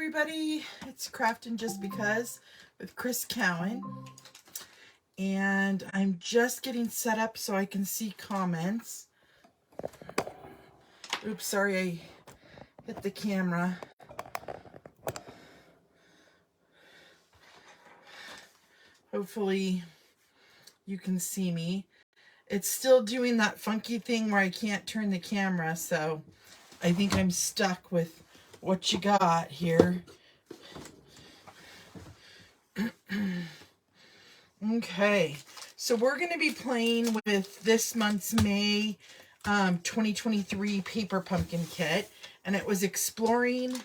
everybody, it's Craftin' Just Because with Chris Cowan, and I'm just getting set up so I can see comments. Oops, sorry I hit the camera. Hopefully you can see me. It's still doing that funky thing where I can't turn the camera, so I think I'm stuck with what you got here. Okay, so we're going to be playing with this month's May 2023 paper pumpkin kit, and it was exploring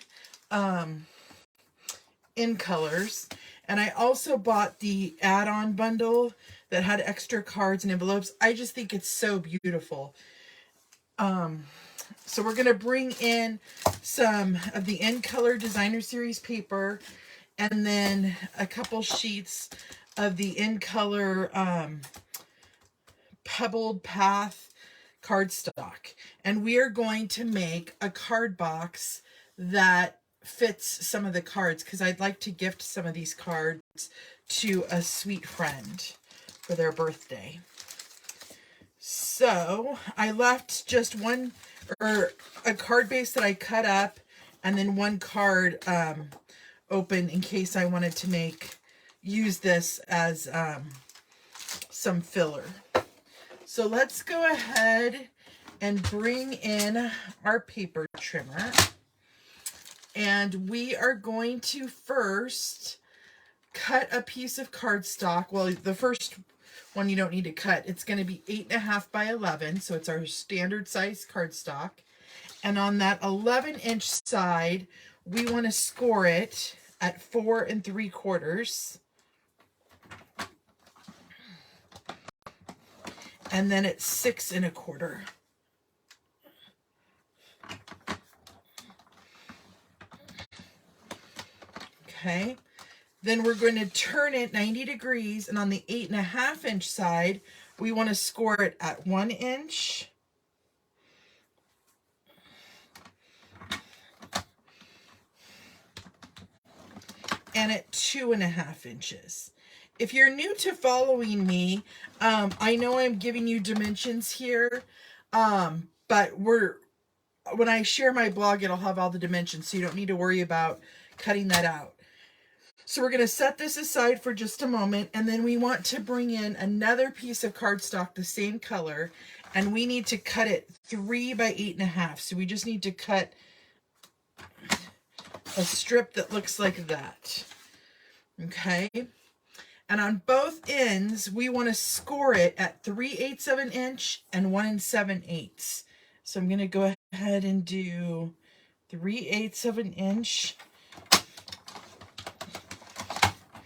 in colors. And I also bought the add-on bundle that had extra cards and envelopes. I just think it's so beautiful. So we're going to bring in some of the In Color Designer Series paper, and then a couple sheets of the In Color Pebbled Path cardstock. And we are going to make a card box that fits some of the cards, because I'd like to gift some of these cards to a sweet friend for their birthday. So I left just one, or a card base that I cut up, and then one card open in case I wanted to use this as some filler. So let's go ahead and bring in our paper trimmer. And we are going to first cut a piece of cardstock. Well, the first one you don't need to cut. It's going to be 8.5 by 11, so it's our standard size cardstock. And on that 11-inch side, we want to score it at 4 3/4. And then it's 6 1/4. Okay. Then we're going to turn it 90 degrees, and on the 8.5-inch side, we want to score it at 1 inch. And at 2.5 inches. If you're new to following me, I know I'm giving you dimensions here, but when I share my blog, it'll have all the dimensions, so you don't need to worry about cutting that out. So we're going to set this aside for just a moment, and then we want to bring in another piece of cardstock the same color, and we need to cut it 3 by 8.5. So we just need to cut a strip that looks like that. Okay? And on both ends, we want to score it at 3/8 of an inch and 1 7/8. So I'm going to go ahead and do 3/8 of an inch.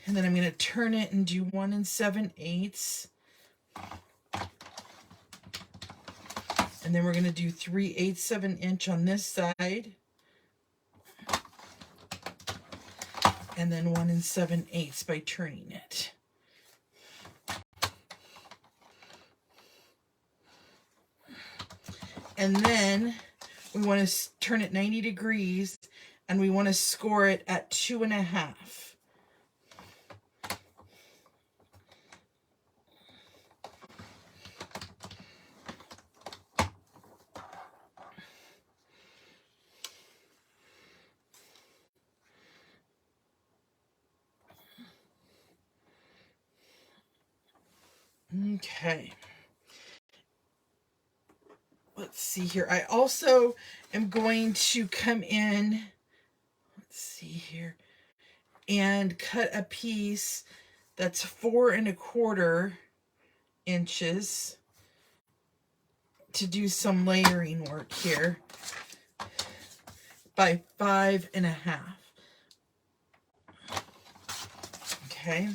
And then I'm going to turn it and do 1 7/8. And then we're going to do 3/8 of an inch on this side. And then 1 7/8 by turning it. And then we want to turn it 90 degrees, and we want to score it at 2.5. Okay. Let's see here. I also am going to come in, let's see here, and cut a piece that's 4 1/4 inches to do some layering work here by 5.5. Okay.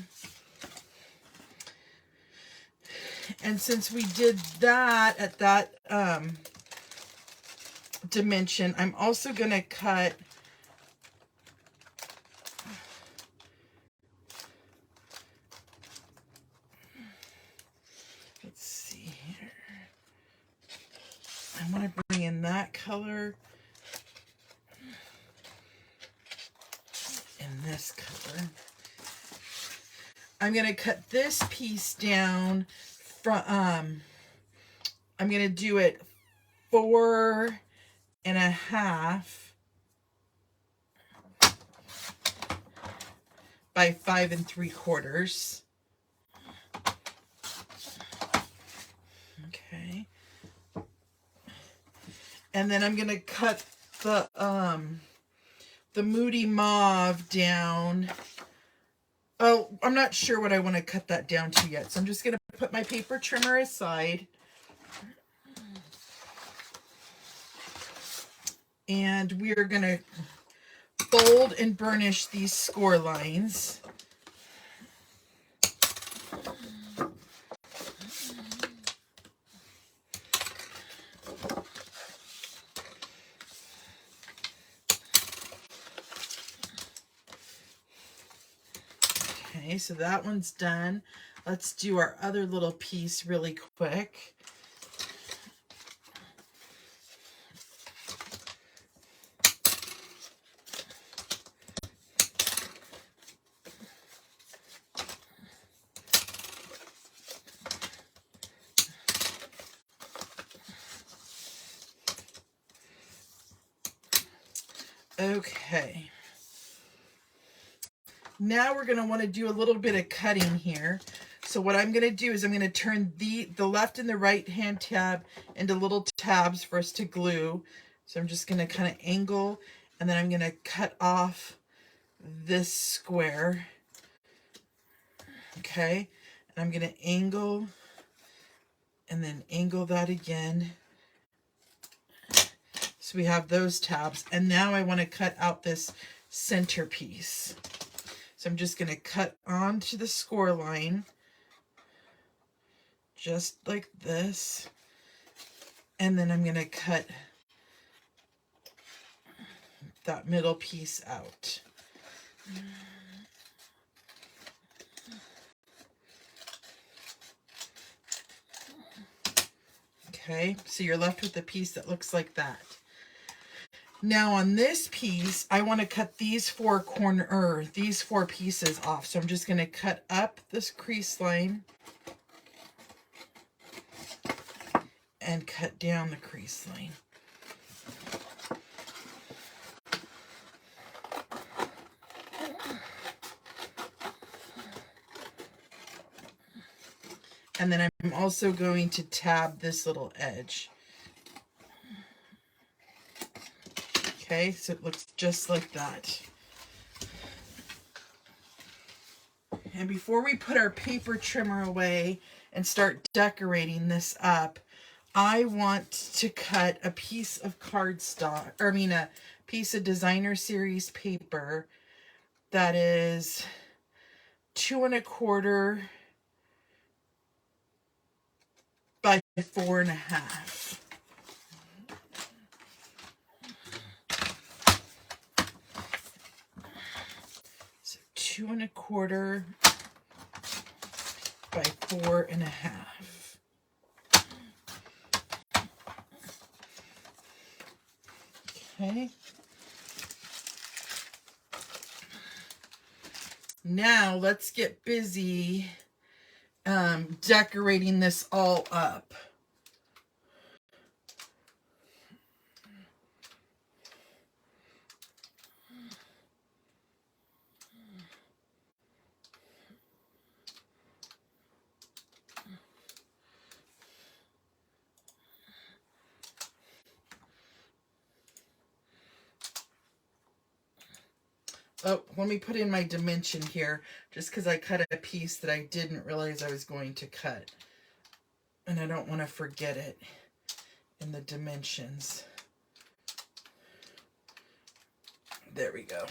And since we did that at that dimension, I'm also going to cut let's see here. I want to bring in that color. in this color. I'm going to cut this piece down from, I'm going to do it 4.5 by 5 3/4. Okay. And then I'm going to cut the Moody Mauve down. Oh, I'm not sure what I want to cut that down to yet. So I'm just going to put my paper trimmer aside. And we are going to fold and burnish these score lines. Okay, so that one's done. Let's do our other little piece really quick. Okay. Now we're going to want to do a little bit of cutting here. So what I'm going to do is I'm going to turn the left and the right hand tab into little tabs for us to glue. So I'm just going to kind of angle, and then I'm going to cut off this square. Okay. And I'm going to angle and then angle that again. So we have those tabs. And now I want to cut out this center piece. So I'm just going to cut onto the score line, just like this. And then I'm going to cut that middle piece out. Okay, so you're left with a piece that looks like that. Now on this piece, I want to cut these four pieces off. So I'm just going to cut up this crease line and cut down the crease line. And then I'm also going to tab this little edge. Okay, so it looks just like that. And before we put our paper trimmer away and start decorating this up, I want to cut a piece of cardstock, or I mean a piece of Designer Series paper that is 2 1/4 by 4.5. So 2 1/4 by 4.5. Okay. Now let's get busy decorating this all up. Oh, let me put in my dimension here, just because I cut a piece that I didn't realize I was going to cut. And I don't want to forget it in the dimensions. There we go.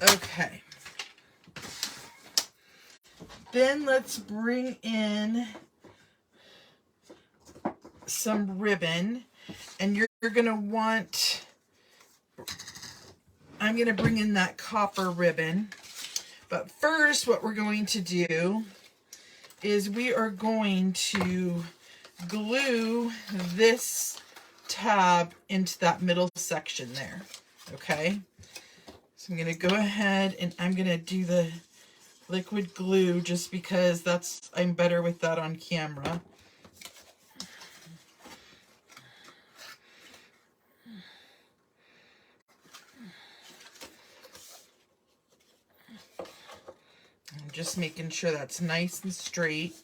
Okay. Then let's bring in some ribbon. And you're going to want... I'm going to bring in that copper ribbon. But first, what we're going to do is we are going to glue this tab into that middle section there. Okay? So I'm going to go ahead and I'm going to do the liquid glue just because I'm better with that on camera. I'm just making sure that's nice and straight.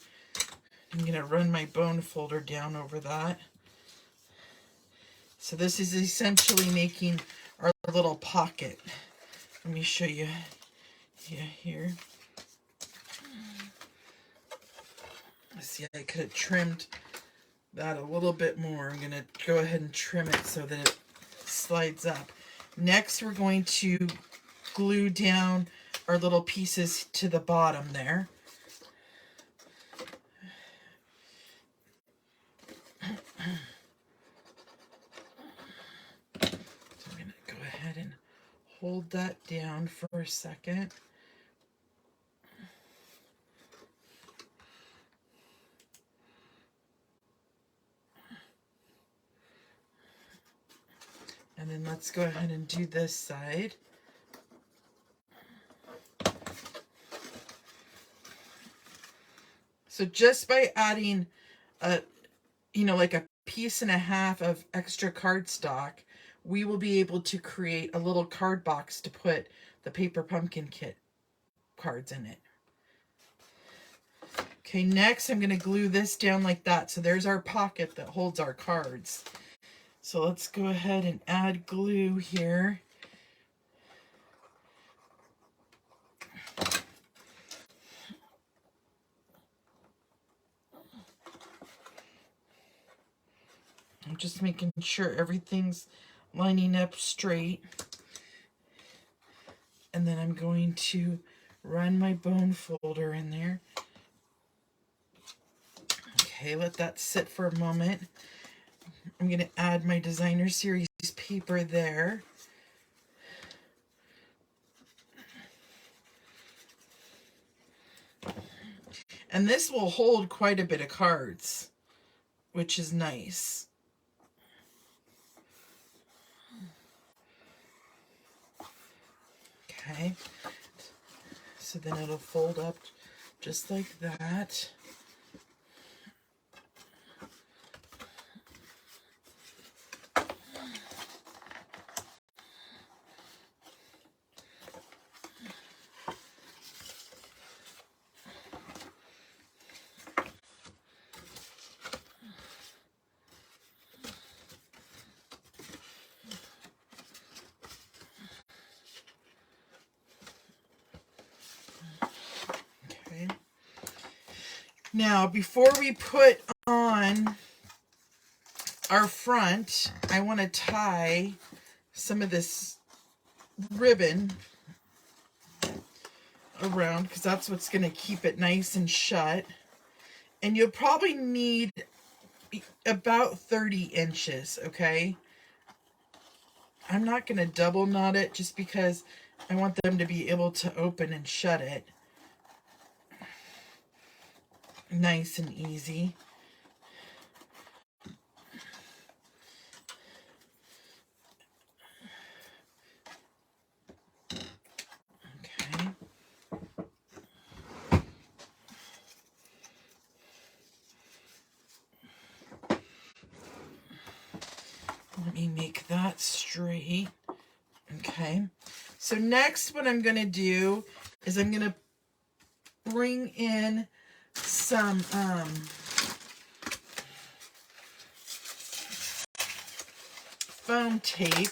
I'm going to run my bone folder down over that. So this is essentially making our little pocket. Let me show you here. See, I could have trimmed that a little bit more. I'm going to go ahead and trim it so that it slides up. Next, we're going to glue down our little pieces to the bottom there. So I'm going to go ahead and hold that down for a second. And then let's go ahead and do this side. So just by adding like a piece and a half of extra cardstock, we will be able to create a little card box to put the Paper Pumpkin Kit cards in it. Okay, next I'm going to glue this down like that. So there's our pocket that holds our cards. So let's go ahead and add glue here. I'm just making sure everything's lining up straight. And then I'm going to run my bone folder in there. Okay, let that sit for a moment. I'm going to add my Designer Series paper there. And this will hold quite a bit of cards, which is nice. Okay, so then it'll fold up just like that. Okay. Now, before we put on our front, I want to tie some of this ribbon around because that's what's going to keep it nice and shut. And you'll probably need about 30 inches, okay? I'm not going to double knot it just because I want them to be able to open and shut it nice and easy. Okay. Let me make that straight. Okay. So next what I'm going to do is I'm going to bring in some foam tape.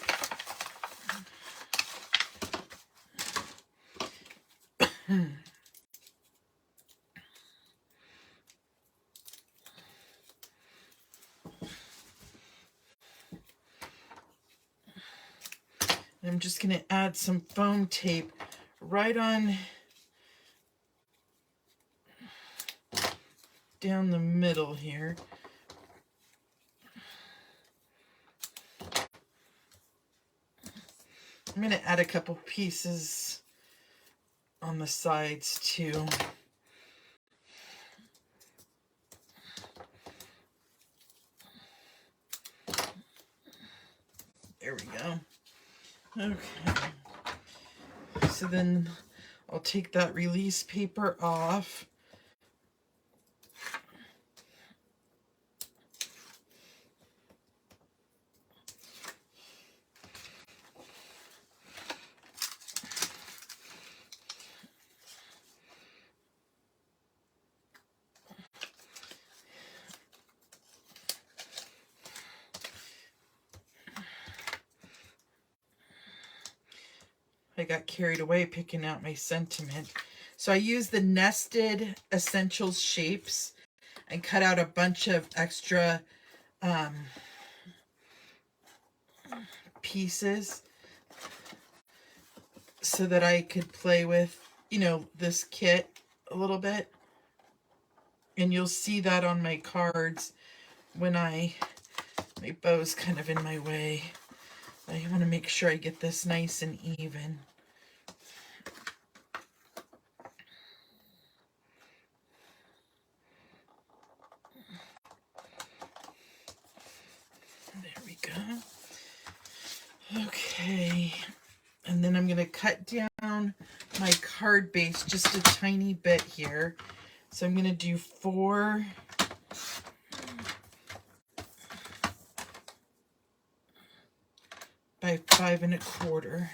I'm just going to add some foam tape right on down the middle here. I'm going to add a couple pieces on the sides too. There we go. Okay. So then I'll take that release paper off. I got carried away picking out my sentiment. So I used the Nested Essentials shapes and cut out a bunch of extra pieces so that I could play with, you know, this kit a little bit. And you'll see that on my cards when my bow's kind of in my way. I want to make sure I get this nice and even. There we go. Okay. And then I'm going to cut down my card base just a tiny bit here. So I'm going to do 4 by 5 1/4.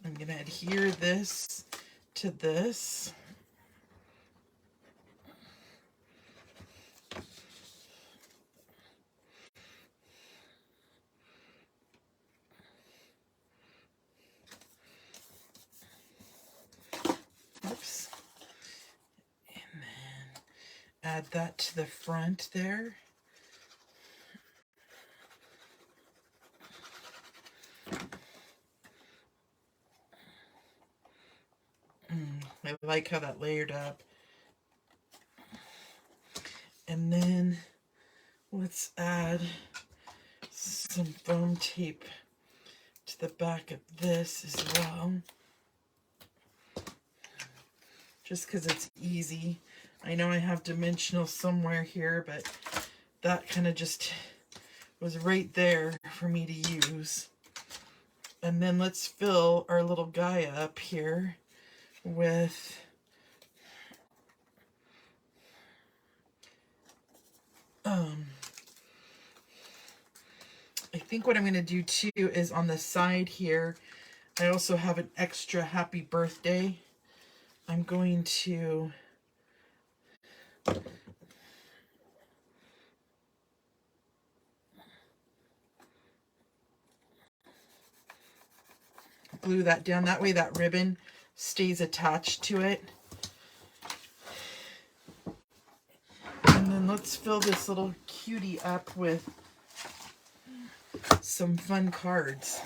I'm going to adhere this to this. Oops. And then add that to the front there. I like how that layered up. And then let's add some foam tape to the back of this as well. Just because it's easy. I know I have dimensional somewhere here, but that kind of just was right there for me to use. And then let's fill our little guy up here with I think what I'm going to do too is on the side here, I also have an extra happy birthday. I'm going to glue that down. That way that ribbon stays attached to it. And then let's fill this little cutie up with some fun cards.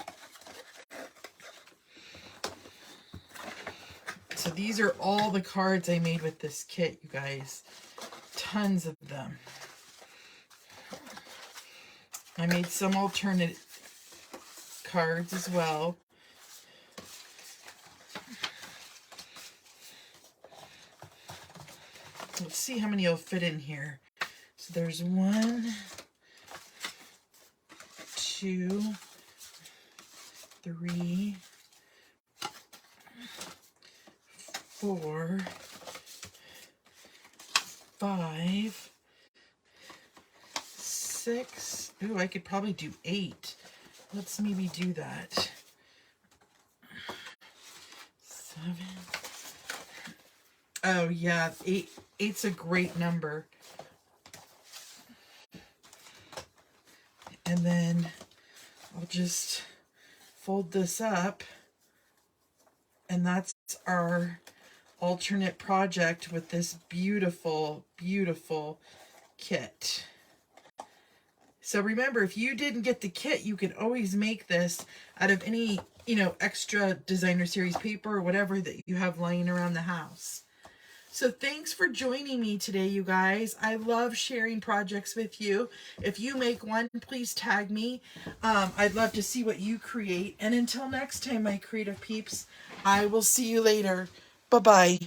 So these are all the cards I made with this kit, you guys. Tons of them. I made some alternate cards as well. Let's see how many will fit in here. So there's 1, 2, 3, 4, 5, 6. Ooh, I could probably do 8. Let's maybe do that. 7. Oh yeah, 8. 8's a great number. And then I'll just fold this up, and that's our alternate project with this beautiful, beautiful kit. So remember, if you didn't get the kit, you can always make this out of any, you know, extra designer series paper or whatever that you have lying around the house. So thanks for joining me today, you guys. I love sharing projects with you. If you make one, please tag me. I'd love to see what you create. And until next time, my creative peeps, I will see you later. Bye-bye.